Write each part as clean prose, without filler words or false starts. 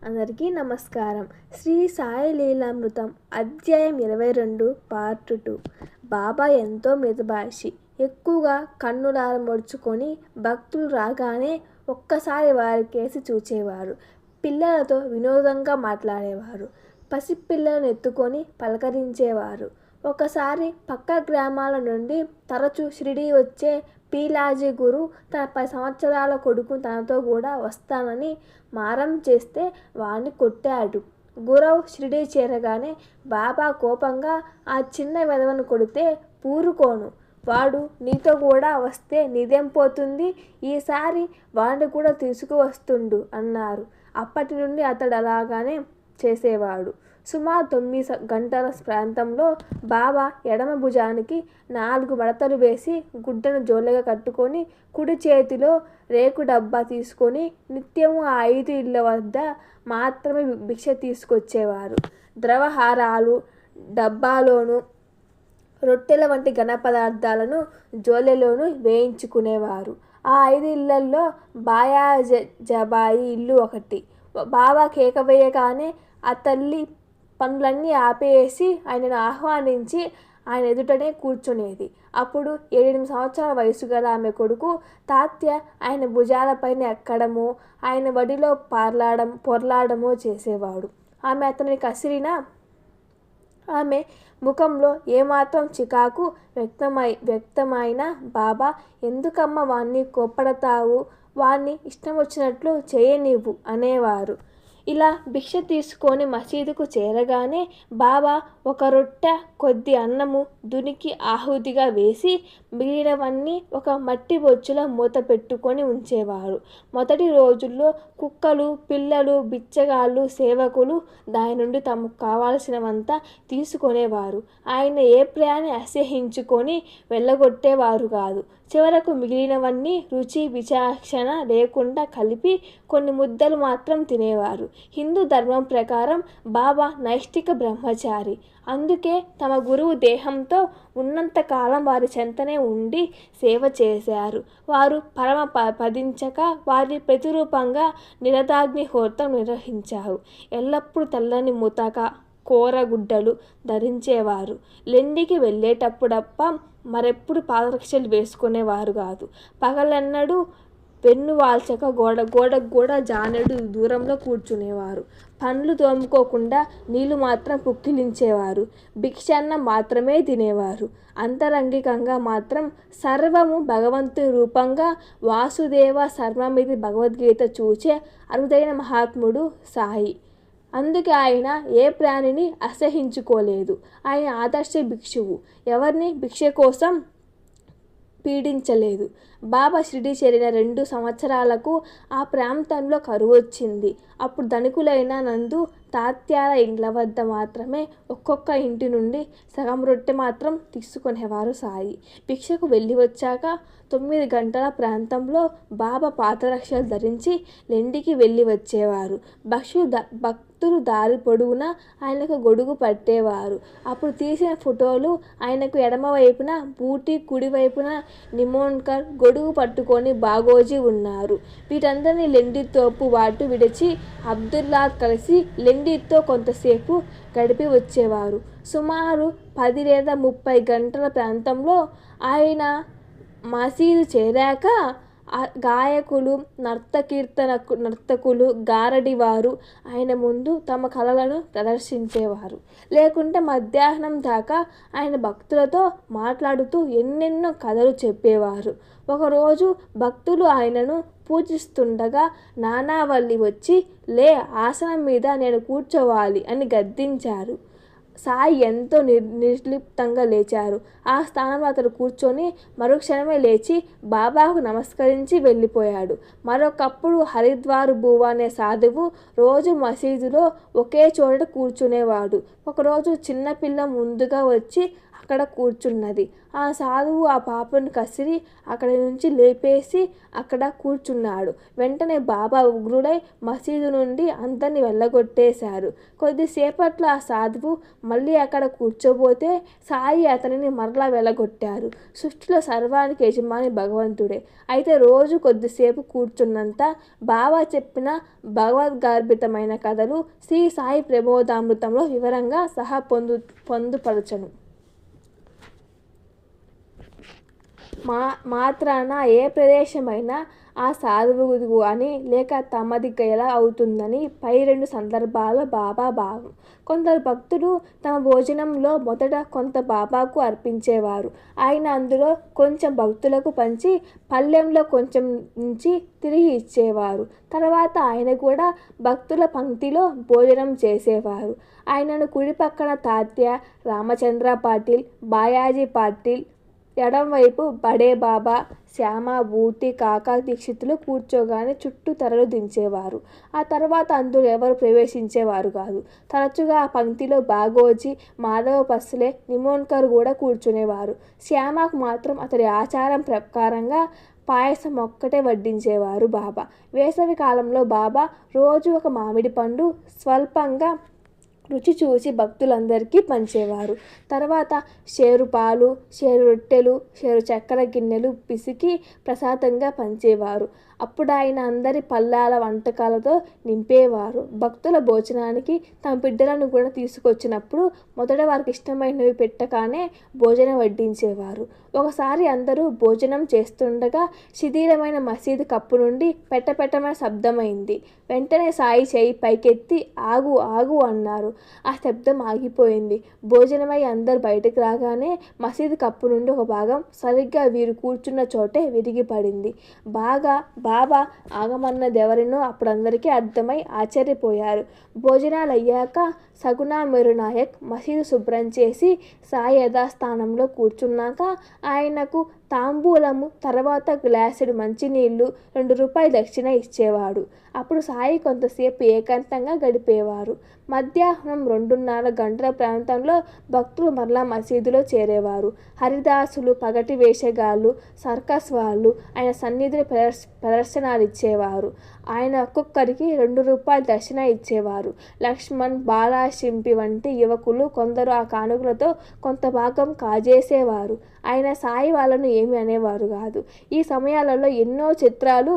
అందరికీ నమస్కారం. శ్రీ సాయి లీలామృతం అధ్యాయం 22 పార్ట్ 2. బాబా ఎంతో మితభాషి. ఎక్కువగా కన్నులార ముడుచుకొని భక్తులు రాగానే ఒక్కసారి వారి కేసి చూచేవారు. పిల్లలతో వినోదంగా మాట్లాడేవారు. పసిపిల్లలను ఎత్తుకొని పలకరించేవారు. ఒకసారి పక్క గ్రామాల నుండి తరచూ షిరిడీ వచ్చే పీలాజీ గురు తన 10 సంవత్సరాల కొడుకు తనతో కూడా వస్తానని మారం చేస్తే వాణ్ణి కొట్టాడు. గురవ్ షిరిడీ చేరగానే బాబా కోపంగా ఆ చిన్న వెధవను కొడితే పూరుకోను, వాడు నీతో కూడా వస్తే నీదేం పోతుంది, ఈసారి వాడిని కూడా తీసుకువస్తుండు అన్నారు. అప్పటి నుండి అతడు అలాగానే చేసేవాడు. సుమారు 9 గంటల ప్రాంతంలో బాబా ఎడమ భుజానికి 4 మడతలు వేసి గుడ్డను జోలెగా కట్టుకొని కుడి చేతిలో రేకు డబ్బా తీసుకొని నిత్యము ఆ 5 ఇళ్ల వద్ద మాత్రమే భిక్ష తీసుకొచ్చేవారు. ద్రవహారాలు డబ్బాలోను, రొట్టెల వంటి ఘన పదార్థాలను జోలెలోనూ వేయించుకునేవారు. ఆ 5 ఇళ్లల్లో బాయాజబాయి ఇల్లు ఒకటి. బాబా కేక వేయగానే ఆ తల్లి పనులన్నీ ఆపేసి ఆయనను ఆహ్వానించి ఆయన ఎదుటనే కూర్చునేది. అప్పుడు 7-8 సంవత్సరాల వయసు గల ఆమె కొడుకు తాత్య ఆయన భుజాలపైన ఎక్కడమో, ఆయన వడిలో పొర్లాడమో చేసేవాడు. ఆమె అతనిని కసిరినా ఆమె ముఖంలో ఏమాత్రం చికాకు వ్యక్తమైన బాబా, ఎందుకమ్మ వాణ్ణి కోప్పడతావు, వాణ్ణి ఇష్టం వచ్చినట్లు చేయనివ్వు అనేవారు. ఇలా భిక్ష తీసుకొని మసీదుకు చేరగానే బాబా ఒక రొట్టె కొద్ది అన్నము దునికి ఆహుతిగా వేసి మిగిలినవన్నీ ఒక మట్టి బొచ్చులో మూత పెట్టుకొని ఉంచేవారు. మొదటి రోజుల్లో కుక్కలు, పిల్లలు, బిచ్చగాళ్ళు, సేవకులు దాని నుండి తమకు కావాల్సినవంతా తీసుకొనేవారు. ఆయన ఏ ప్రాణి అసహ్యించుకొని వెళ్ళగొట్టేవారు కాదు. చివరకు మిగిలినవన్నీ రుచి విచక్షణ లేకుండా కలిపి కొన్ని ముద్దలు మాత్రం తినేవారు. హిందూ ధర్మం ప్రకారం బాబా నైష్ఠిక బ్రహ్మచారి. అందుకే తమ గురువు దేహంతో ఉన్నంతకాలం వారి చెంతనే ఉండి సేవ చేశారు. వారు పరమ పదించక వారి ప్రతిరూపంగా నిరతాగ్నిహోత్రం నిర్వహించారు. ఎల్లప్పుడూ తెల్లని ముతక, కోరగుడ్డలు ధరించేవారు. లెండికి వెళ్ళేటప్పుడప్ప మరెప్పుడు పాదరక్షలు వేసుకునేవారు కాదు. పగలెన్నడూ వెన్ను వాల్చక గోడకు కూడా జానెడు దూరంలో కూర్చునేవారు. పండ్లు తోముకోకుండా నీళ్లు మాత్రం పుక్కిలించేవారు. భిక్షాన్నం మాత్రమే తినేవారు. అంతరంగికంగా మాత్రం సర్వము భగవంతుని రూపంగా వాసుదేవ సర్వమిది భగవద్గీత చూచే అరుదైన మహాత్ముడు సాయి. అందుకే ఆయన ఏ ప్రాణిని అసహించుకోలేదు. ఆయన ఆదర్శ భిక్షువు. ఎవరిని భిక్ష కోసం పీడించలేదు. బాబా షిరిడీ చేరిన 2 సంవత్సరాలకు ఆ ప్రాంతంలో కరువు వచ్చింది. అప్పుడు ధనికులైన నందు తాత్యాల ఇండ్ల వద్ద మాత్రమే ఒక్కొక్క ఇంటి నుండి సగం రొట్టె మాత్రం తీసుకునేవారు సాయి. భిక్షకు వెళ్ళి వచ్చాక 9 గంటల ప్రాంతంలో బాబా పాదరక్షలు ధరించి లెండికి వెళ్ళి వచ్చేవారు. భక్తులు దారి పొడవునా ఆయనకు గొడుగు పట్టేవారు. అప్పుడు తీసిన ఫోటోలు ఆయనకు ఎడమవైపున బూటీ, కుడివైపున నిమోన్కర్ గొడుగు పట్టుకొని బాగోజీ ఉన్నారు. వీటందరినీ లెండితోపు వాటు విడిచి అబ్దుల్లా కలిసి లెండితో కొంతసేపు గడిపి వచ్చేవారు. సుమారు 10 లేదా 30 గంటల ప్రాంతంలో ఆయన మసీదు చేరాక గాయకులు, నర్తకులు, గారడివారు ఆయన ముందు తమ కళలను ప్రదర్శించేవారు. లేకుంటే మధ్యాహ్నం దాకా ఆయన భక్తులతో మాట్లాడుతూ ఎన్నెన్నో కథలు చెప్పేవారు. ఒకరోజు భక్తులు ఆయనను పూజిస్తుండగా నానావల్లి వచ్చి, లే, ఆసనం మీద నేను కూర్చోవాలి అని గద్దించారు. సాయి ఎంతో నిర్లిప్తంగా లేచారు. ఆ స్థానంలో అతడు కూర్చొని మరుక్షణమే లేచి బాబాకు నమస్కరించి వెళ్ళిపోయాడు. మరొకప్పుడు హరిద్వారు బువా అనే సాధువు రోజు మసీదులో ఒకే చోట కూర్చునేవాడు. ఒకరోజు చిన్నపిల్ల ముందుగా వచ్చి అక్కడ కూర్చున్నది. ఆ సాధువు ఆ పాపను కసిరి అక్కడి నుంచి లేపేసి అక్కడ కూర్చున్నాడు. వెంటనే బాబా ఉగ్రుడై మసీదు నుండి అందరిని వెళ్ళగొట్టేశారు. కొద్దిసేపట్లో ఆ సాధువు మళ్ళీ అక్కడ కూర్చోబోతే సాయి అతనిని మరలా వెళ్ళగొట్టారు. సృష్టిలో సర్వానికి యజమాని భగవంతుడే. అయితే రోజు కొద్దిసేపు కూర్చున్నంత బాబా చెప్పిన భగవద్గర్భితమైన కథలు శ్రీ సాయి ప్రబోధామృతంలో వివరంగా సహా పొందుపరచను. మాత్రాన ఏ ప్రదేశమైనా ఆ సాధువుకు అని లేక తమది ఎలా అవుతుందని పై రెండు సందర్భాల్లో బాబా భావం. కొందరు భక్తులు తమ భోజనంలో మొదట కొంత బాబాకు అర్పించేవారు. ఆయన అందులో కొంచెం భక్తులకు పంచి పళ్ళెంలో కొంచెం నుంచి తిరిగి ఇచ్చేవారు. తర్వాత ఆయన కూడా భక్తుల పంక్తిలో భోజనం చేసేవారు. ఆయనను కుడి పక్కన తాత్య, రామచంద్ర పాటిల్, బాయాజీ పాటిల్, ఎడంవైపు బడే బాబా, శ్యామ, బూటి, కాకా దీక్షితులు కూర్చోగానే చుట్టూ తెరలు దించేవారు. ఆ తర్వాత అందులో ఎవరు ప్రవేశించేవారు కాదు. తరచుగా ఆ పంక్తిలో బాగోజీ, మాధవ పస్లే, నిమోన్కర్ కూడా కూర్చునేవారు. శ్యామకు మాత్రం అతడి ఆచారం ప్రకారంగా పాయసం ఒక్కటే వడ్డించేవారు బాబా. వేసవి కాలంలో బాబా రోజు ఒక మామిడి పండు స్వల్పంగా రుచి చూసి భక్తులందరికీ పంచేవారు. తర్వాత షేరు పాలు, షేరు రొట్టెలు, షేరు చక్కెర గిన్నెలు పిసికి ప్రసాదంగా పంచేవారు. అప్పుడు ఆయన అందరి పళ్ళాల వంటకాలతో నింపేవారు. భక్తుల భోజనానికి తమ బిడ్డలను కూడా తీసుకొచ్చినప్పుడు మొదట వారికి ఇష్టమైనవి పెట్టగానే భోజనం వడ్డించేవారు. ఒకసారి అందరూ భోజనం చేస్తుండగా శిథిలమైన మసీదు కప్పు నుండి పెట్టపెట్టమైన శబ్దమైంది. వెంటనే సాయి చేయి పైకెత్తి ఆగు ఆగు అన్నారు. ఆ శబ్దం ఆగిపోయింది. భోజనమై అందరు బయటకు రాగానే మసీదు కప్పు నుండి ఒక భాగం సరిగ్గా వీరు కూర్చున్న చోటే విరిగిపడింది. బాబా ఆగమన్నదెవరినో అప్పుడు అందరికీ అర్థమై ఆశ్చర్యపోయారు. భోజనాలు అయ్యాక సగునా మెరునాయక్ మసీదు శుభ్రం చేసి సాయి యథాస్థానంలో కూర్చున్నాక ఆయనకు తాంబూలము, తర్వాత గ్లాసుడు మంచినీళ్లు, ₹2 దక్షిణ ఇచ్చేవాడు. అప్పుడు సాయి కొంతసేపు ఏకాంతంగా గడిపేవారు. మధ్యాహ్నం 2:30 గంటల ప్రాంతంలో భక్తులు మరలా మసీదులో చేరేవారు. హరిదాసులు, పగటి వేషగాళ్ళు, సర్కస్ వాళ్ళు ఆయన సన్నిధిని ప్రదర్శనలిచ్చేవారు. ఆయన ఒక్కొక్కరికి ₹2 దక్షిణ ఇచ్చేవారు. లక్ష్మణ్, బాలాశింపి వంటి యువకులు కొందరు ఆ కానుకలతో కొంత భాగం కాజేసేవారు. ఆయన సాయి వాళ్ళను ఏమీ అనేవారు కాదు. ఈ సమయాలలో ఎన్నో చిత్రాలు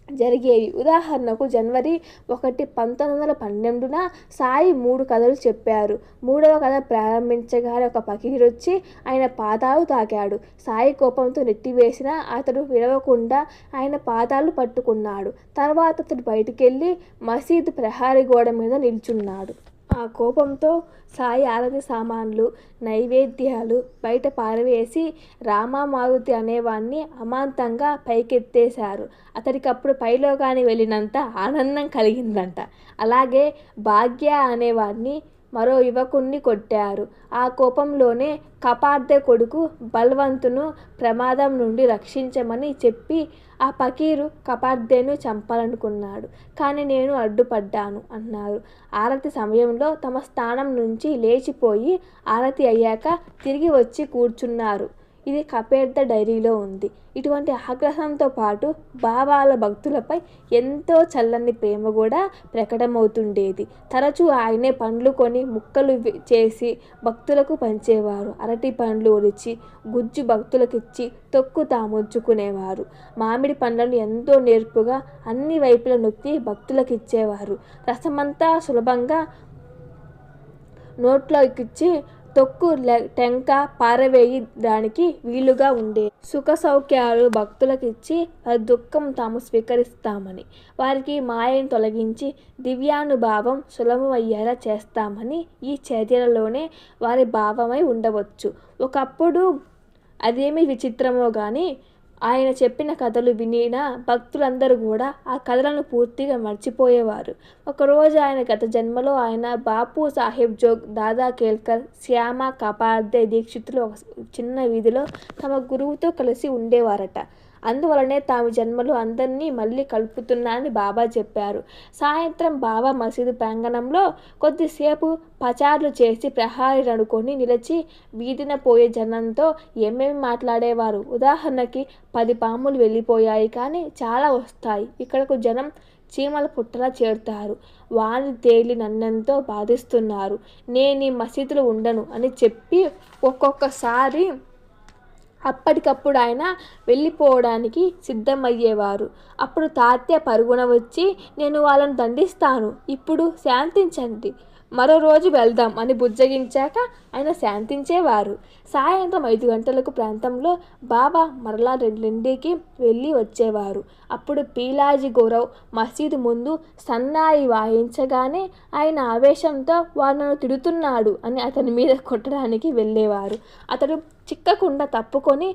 జరిగేవి. ఉదాహరణకు జనవరి 1, 1912న సాయి 3 కథలు చెప్పారు. 3వ కథ ప్రారంభించగానే ఒక పకీరొచ్చి ఆయన పాదాలు తాకాడు. సాయి కోపంతో నెట్టివేసినా అతడు విడవకుండా ఆయన పాదాలు పట్టుకున్నాడు. తర్వాత అతడు బయటికెళ్ళి మసీదు ప్రహారీ గోడ మీద నిల్చున్నాడు. ఆ కోపంతో సాయి ఆరతి సామాన్లు, నైవేద్యాలు బయట పారవేసి రామామారుతి అనేవాణ్ణి అమాంతంగా పైకెత్తేశారు. అతడికప్పుడు పైలోకానికి వెళ్ళినంత ఆనందం కలిగిందంట. అలాగే భాగ్య అనేవాణ్ణి మరో యువకుణ్ణి కొట్టారు. ఆ కోపంలోనే కపార్దె కొడుకు బల్వంతును ప్రమాదం నుండి రక్షించమని చెప్పి ఆ పకీరు కపార్దెను చంపాలనుకున్నాడు. కానీ నేను అడ్డుపడ్డాను అన్నారు. ఆరతి సమయంలో తమ స్థానం నుంచి లేచిపోయి ఆరతి అయ్యాక తిరిగి వచ్చి కూర్చున్నారు. ఇది కపేర్ద డైరీలో ఉంది. ఇటువంటి ఆగ్రహంతో పాటు బాబాల భక్తులపై ఎంతో చల్లని ప్రేమ కూడా ప్రకటమవుతుండేది. తరచూ ఆయనే పండ్లు కొని ముక్కలు చేసి భక్తులకు పంచేవారు. అరటి పండ్లు ఒలిచి గుజ్జు భక్తులకిచ్చి తొక్కు తాముంచుకునేవారు. మామిడి పండ్లను ఎంతో నేర్పుగా అన్ని వైపుల నొక్కి భక్తులకిచ్చేవారు. రసమంతా సులభంగా నోట్లోకిచ్చి తొక్కు టెంక పారవేయడానికి వీలుగా ఉండే సుఖ సౌఖ్యాలు భక్తులకిచ్చి వారి దుఃఖం తాము స్వీకరిస్తామని, వారికి మాయను తొలగించి దివ్యానుభావం సులభమయ్యేలా చేస్తామని ఈ చర్యలలోనే వారి భావమై ఉండవచ్చు. ఒకప్పుడు అదేమి విచిత్రమో గాని ఆయన చెప్పిన కథలు వినిన భక్తులందరూ కూడా ఆ కథలను పూర్తిగా మర్చిపోయేవారు. ఒకరోజు ఆయన గత జన్మలో ఆయన బాపు సాహెబ్ జోగ్, దాదా కేల్కర్, శ్యామ, కపార్దె దీక్షితులు ఒక చిన్న వీధిలో తమ గురువుతో కలిసి ఉండేవారట. అందువలనే తాము జన్మలు అందరినీ మళ్ళీ కలుపుతున్నానని బాబా చెప్పారు. సాయంత్రం బాబా మసీదు ప్రాంగణంలో కొద్దిసేపు పచార్లు చేసి ప్రహారీ అనుకొని నిలిచి వీధిన పోయే జనంతో ఏమేమి మాట్లాడేవారు. ఉదాహరణకి 10 పాములు వెళ్ళిపోయాయి, కానీ చాలా వస్తాయి. ఇక్కడకు జనం చీమల పుట్టలా చేరుతారు. వాని తేలి నన్నెంతో బాధిస్తున్నారు. నేనీ మసీదులో ఉండను అని చెప్పి ఒక్కొక్కసారి అప్పటికప్పుడు ఆయన వెళ్ళిపోవడానికి సిద్ధమయ్యేవారు. అప్పుడు తాత్య పరుగున వచ్చి, నేను వాళ్ళను దండిస్తాను, ఇప్పుడు శాంతించండి, మరో రోజు వెళ్దాం అని బుజ్జగించాక ఆయన శాంతించేవారు. సాయంత్రం 5 గంటలకు ప్రాంతంలో బాబా మరలా రెండింటికి వెళ్ళి వచ్చేవారు. అప్పుడు పీలాజీ గౌరవ్ మసీదు ముందు సన్నాయి వాయించగానే ఆయన ఆవేశంతో వాడు నన్ను తిడుతున్నాడు అని అతని మీద కొట్టడానికి వెళ్ళేవారు. అతడు చిక్కకుండా తప్పుకొని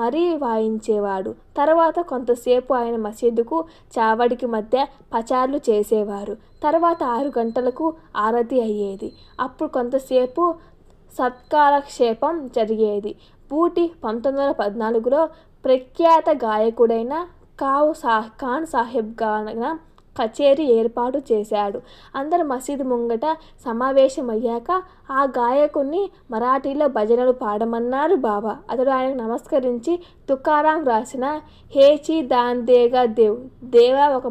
మరీ వాయించేవాడు. తర్వాత కొంతసేపు ఆయన మసీదుకు చావడికి మధ్య పచార్లు చేసేవారు. తర్వాత 6 గంటలకు ఆరతి అయ్యేది. అప్పుడు కొంతసేపు సత్కాలక్షేపం జరిగేది. బూటి 1914లో ప్రఖ్యాత గాయకుడైన ఖాన్ సాహెబ్ గాన కచేరీ ఏర్పాటు చేశాడు. అందరు మసీదు ముంగట సమావేశమయ్యాక ఆ గాయకుని మరాఠీలో భజనలు పాడమన్నారు బాబా. అతడు ఆయనకు నమస్కరించి తుకారాం రాసిన హేచి దాన్ దేగా దేవా ఒక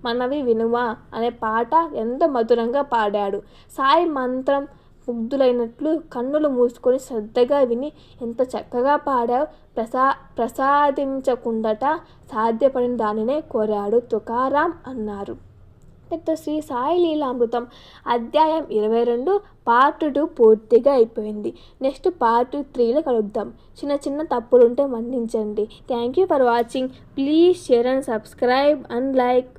మనవి వినుమా అనే పాట ఎంతో మధురంగా పాడాడు. సాయి మంత్రం ముగ్ధులైనట్లు కన్నులు మూసుకొని శ్రద్ధగా విని, ఎంత చక్కగా పాడావు, ప్రసాదించకుండట సాధ్యపడిన దానినే కోరాడు తుకారాం అన్నారు. శ్రీ సాయి లీలామృతం అధ్యాయం 22 పార్ట్ 2 పూర్తిగా అయిపోయింది. నెక్స్ట్ పార్ట్ 3లో కలుద్దాం. చిన్న తప్పులుంటే మన్నించండి. Thank you for watching. Please share and subscribe and like.